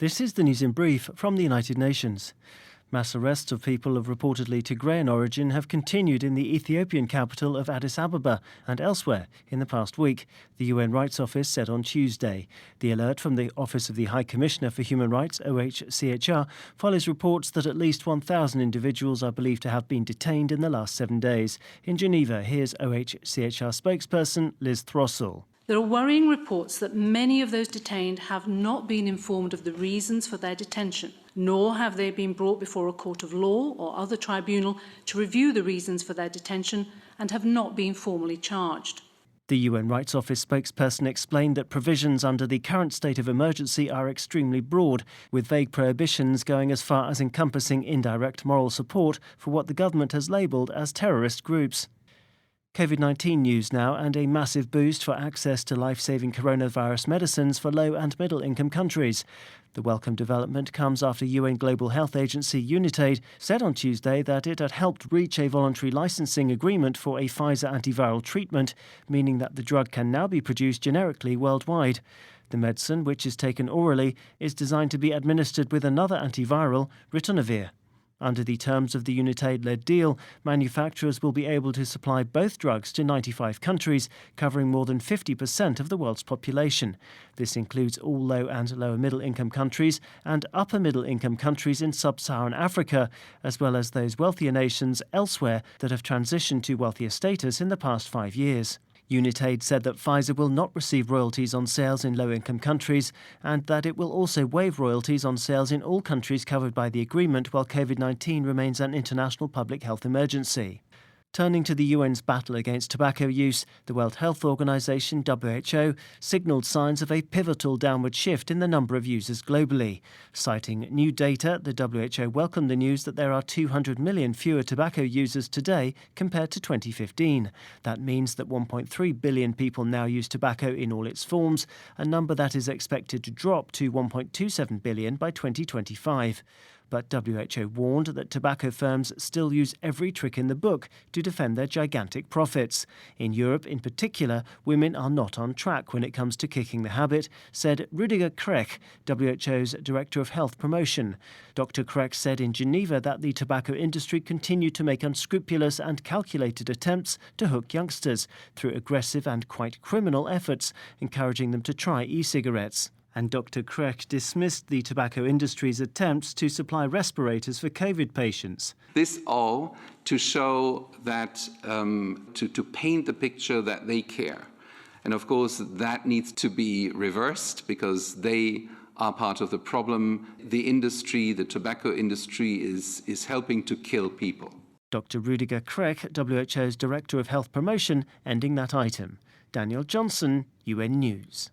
This is the news in brief from the United Nations. Mass arrests of people of reportedly Tigrayan origin have continued in the Ethiopian capital of Addis Ababa and elsewhere in the past week, the UN Rights Office said on Tuesday. The alert from the Office of the High Commissioner for Human Rights, OHCHR, follows reports that at least 1,000 individuals are believed to have been detained in the last 7 days. In Geneva, here's OHCHR spokesperson Liz Throssell. There are worrying reports that many of those detained have not been informed of the reasons for their detention, nor have they been brought before a court of law or other tribunal to review the reasons for their detention and have not been formally charged. The UN Rights Office spokesperson explained that provisions under the current state of emergency are extremely broad, with vague prohibitions going as far as encompassing indirect moral support for what the government has labelled as terrorist groups. COVID-19 news now, and a massive boost for access to life-saving coronavirus medicines for low- and middle-income countries. The welcome development comes after UN Global Health Agency UNITAID said on Tuesday that it had helped reach a voluntary licensing agreement for a Pfizer antiviral treatment, meaning that the drug can now be produced generically worldwide. The medicine, which is taken orally, is designed to be administered with another antiviral, ritonavir. Under the terms of the UNITAID-led deal, manufacturers will be able to supply both drugs to 95 countries, covering more than 50% of the world's population. This includes all low and lower middle-income countries and upper middle-income countries in sub-Saharan Africa, as well as those wealthier nations elsewhere that have transitioned to wealthier status in the past 5 years. UNITAID said that Pfizer will not receive royalties on sales in low-income countries and that it will also waive royalties on sales in all countries covered by the agreement while COVID-19 remains an international public health emergency. Turning to the UN's battle against tobacco use, the World Health Organization (WHO) signalled signs of a pivotal downward shift in the number of users globally. Citing new data, the WHO welcomed the news that there are 200 million fewer tobacco users today compared to 2015. That means that 1.3 billion people now use tobacco in all its forms, a number that is expected to drop to 1.27 billion by 2025. But WHO warned that tobacco firms still use every trick in the book to defend their gigantic profits. In Europe, in particular, women are not on track when it comes to kicking the habit, said Rüdiger Krech, WHO's Director of Health Promotion. Dr. Krech said in Geneva that the tobacco industry continued to make unscrupulous and calculated attempts to hook youngsters through aggressive and quite criminal efforts, encouraging them to try e-cigarettes. And Dr. Krech dismissed the tobacco industry's attempts to supply respirators for COVID patients. This all to show that, to paint the picture that they care. And of course, that needs to be reversed because they are part of the problem. The industry, the tobacco industry, is helping to kill people. Dr. Rüdiger Krech, WHO's Director of Health Promotion, ending that item. Daniel Johnson, UN News.